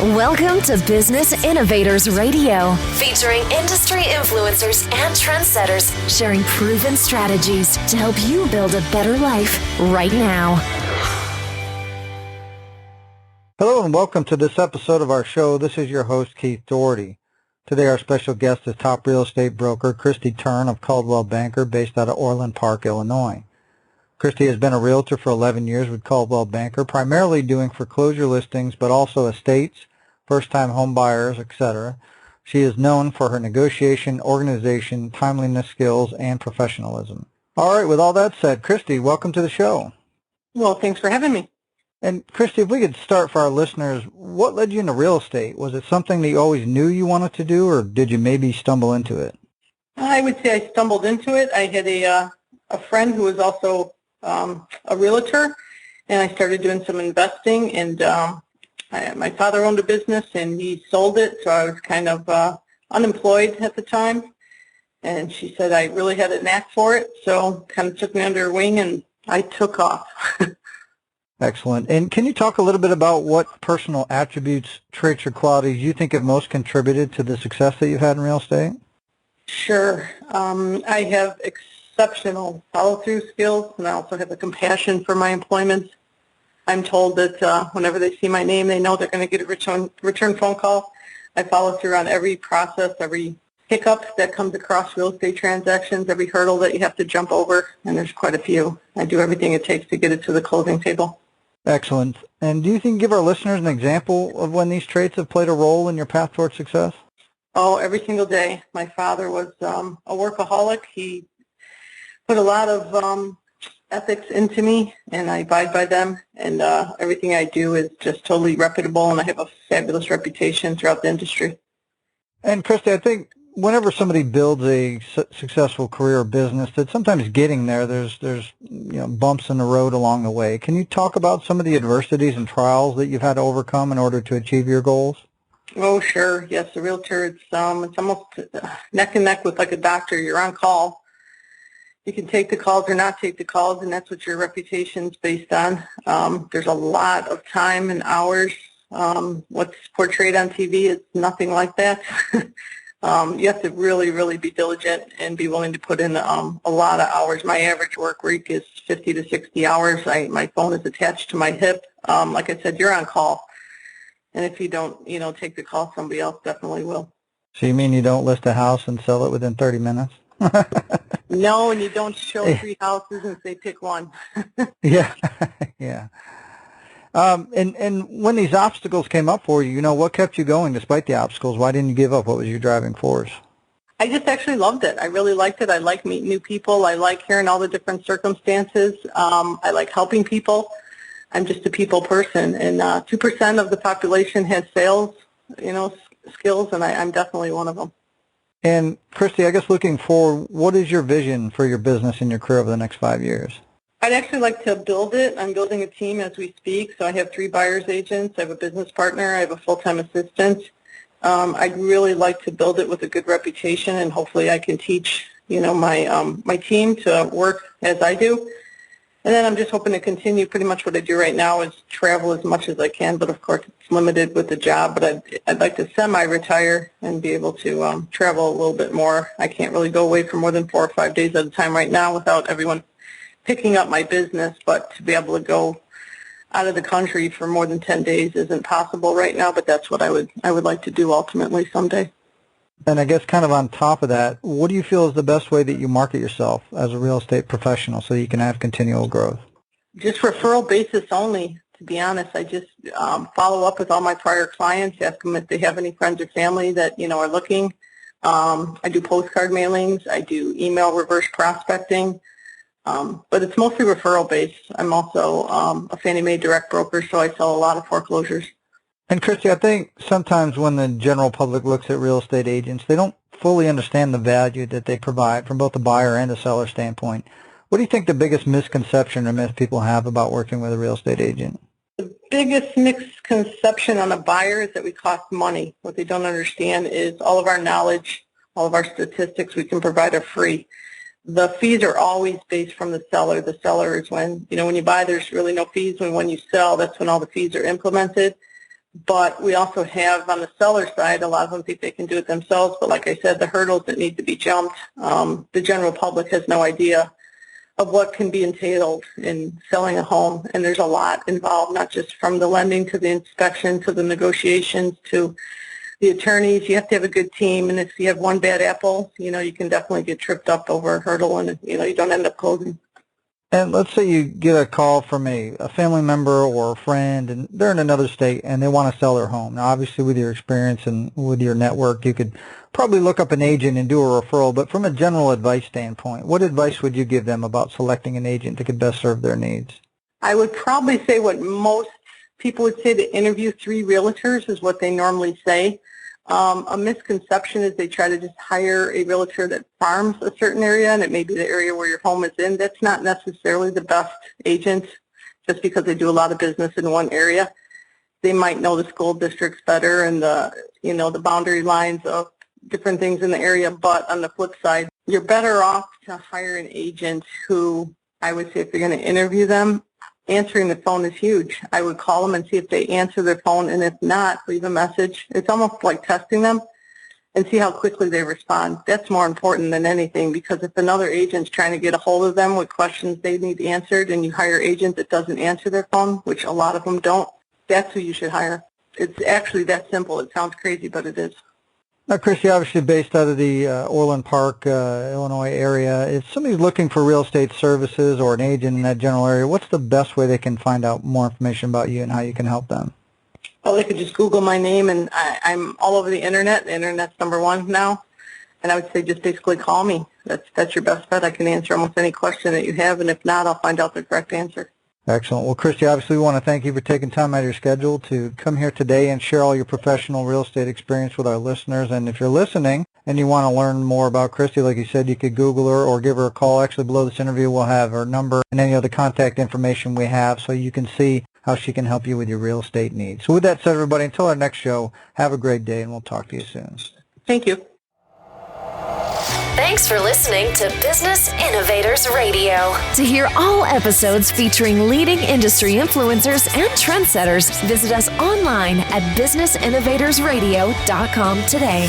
Welcome to Business Innovators Radio, featuring industry influencers and trendsetters sharing proven strategies to help you build a better life right now. Hello and welcome to this episode of our show. This is your host, Keith Doherty. Today our special guest is top real estate broker Kristi Turn of Coldwell Banker based out of Orland Park, Illinois. Kristi has been a realtor for 11 years with Coldwell Banker, primarily doing foreclosure listings, but also estates, first-time homebuyers, etc. She is known for her negotiation, organization, timeliness skills, and professionalism. All right, with all that said, Kristi, welcome to the show. Well, thanks for having me. And Kristi, if we could start for our listeners, what led you into real estate? Was it something that you always knew you wanted to do, or did you maybe stumble into it? I would say I stumbled into it. I had a friend who was also a realtor, and I started doing some investing, and my father owned a business, and he sold it, so I was kind of unemployed at the time, and she said I really had a knack for it, so kind of took me under her wing, and I took off. Excellent. And can you talk a little bit about what personal attributes, traits, or qualities you think have most contributed to the success that you've had in real estate? Sure. I have exceptional follow-through skills, and I also have a compassion for my employment. I'm told that whenever they see my name, they know they're going to get a return phone call. I follow through on every process, every hiccup that comes across real estate transactions, every hurdle that you have to jump over, and there's quite a few. I do everything it takes to get it to the closing table. Excellent. And do you think you give our listeners an example of when these traits have played a role in your path towards success? Oh, every single day. My father was a workaholic. He put a lot of ethics into me, and I abide by them, and everything I do is just totally reputable, and I have a fabulous reputation throughout the industry. And Kristi, I think whenever somebody builds a successful career or business, that sometimes getting there, there's bumps in the road along the way. Can you talk about some of the adversities and trials that you've had to overcome in order to achieve your goals? Oh, sure. Yes, a realtor, it's almost neck and neck with like a doctor. You're on call. You can take the calls or not take the calls, and that's what your reputation's based on. There's a lot of time and hours. What's portrayed on TV is nothing like that. You have to really, really be diligent and be willing to put in a lot of hours. My average work week is 50 to 60 hours. My phone is attached to my hip. Like I said, you're on call. And if you don't, take the call, somebody else definitely will. So you mean you don't list a house and sell it within 30 minutes? No, and you don't show 3 houses and say pick one. Yeah, yeah. And when these obstacles came up for you, what kept you going despite the obstacles? Why didn't you give up? What was your driving force? I just actually loved it. I really liked it. I like meeting new people. I like hearing all the different circumstances. I like helping people. I'm just a people person, and 2% of the population has sales, skills, and I'm definitely one of them. And Kristi, I guess looking forward, what is your vision for your business and your career over the next 5 years? I'd actually like to build it. I'm building a team as we speak. So I have 3 buyer's agents. I have a business partner. I have a full-time assistant. I'd really like to build it with a good reputation, and hopefully I can teach, my team to work as I do. And then I'm just hoping to continue pretty much what I do right now is travel as much as I can, but of course it's limited with the job. But I'd like to semi-retire and be able to travel a little bit more. I can't really go away for more than 4 or 5 days at a time right now without everyone picking up my business, but to be able to go out of the country for more than 10 days isn't possible right now, but that's what I would like to do ultimately someday. And I guess kind of on top of that, what do you feel is the best way that you market yourself as a real estate professional so you can have continual growth? Just referral basis only, to be honest. I just follow up with all my prior clients, ask them if they have any friends or family that, are looking. I do postcard mailings. I do email reverse prospecting. But it's mostly referral based. I'm also a Fannie Mae direct broker, so I sell a lot of foreclosures. And Kristi, I think sometimes when the general public looks at real estate agents, they don't fully understand the value that they provide from both the buyer and the seller standpoint. What do you think the biggest misconception or myth people have about working with a real estate agent? The biggest misconception on a buyer is that we cost money. What they don't understand is all of our knowledge, all of our statistics we can provide are free. The fees are always based from the seller. The seller is when you buy, there's really no fees. When you sell, that's when all the fees are implemented. But we also have on the seller side, a lot of them think they can do it themselves. But like I said, the hurdles that need to be jumped, the general public has no idea of what can be entailed in selling a home. And there's a lot involved, not just from the lending to the inspection to the negotiations to the attorneys. You have to have a good team. And if you have one bad apple, you can definitely get tripped up over a hurdle and, you don't end up closing. And let's say you get a call from a family member or a friend, and they're in another state, and they want to sell their home. Now, obviously, with your experience and with your network, you could probably look up an agent and do a referral. But from a general advice standpoint, what advice would you give them about selecting an agent that could best serve their needs? I would probably say what most people would say, to interview 3 realtors is what they normally say. A misconception is they try to just hire a realtor that farms a certain area, and it may be the area where your home is in. That's not necessarily the best agent just because they do a lot of business in one area. They might know the school districts better and the boundary lines of different things in the area. But on the flip side, you're better off to hire an agent who, I would say, if you're going to interview them, answering the phone is huge. I would call them and see if they answer their phone, and if not, leave a message. It's almost like testing them and see how quickly they respond. That's more important than anything, because if another agent's trying to get a hold of them with questions they need answered and you hire an agent that doesn't answer their phone, which a lot of them don't, that's who you should hire. It's actually that simple. It sounds crazy, but it is. Now, Kristi, obviously based out of the Orland Park, Illinois area, if somebody's looking for real estate services or an agent in that general area, what's the best way they can find out more information about you and how you can help them? Well, they could just Google my name, and I'm all over the Internet. The Internet's #1 now. And I would say just basically call me. That's your best bet. I can answer almost any question that you have, and if not, I'll find out the correct answer. Excellent. Well, Kristi, obviously we want to thank you for taking time out of your schedule to come here today and share all your professional real estate experience with our listeners. And if you're listening and you want to learn more about Kristi, like you said, you could Google her or give her a call. Actually, below this interview, we'll have her number and any other contact information we have so you can see how she can help you with your real estate needs. So with that said, everybody, until our next show, have a great day, and we'll talk to you soon. Thank you. Thanks for listening to Business Innovators Radio. To hear all episodes featuring leading industry influencers and trendsetters, visit us online at businessinnovatorsradio.com today.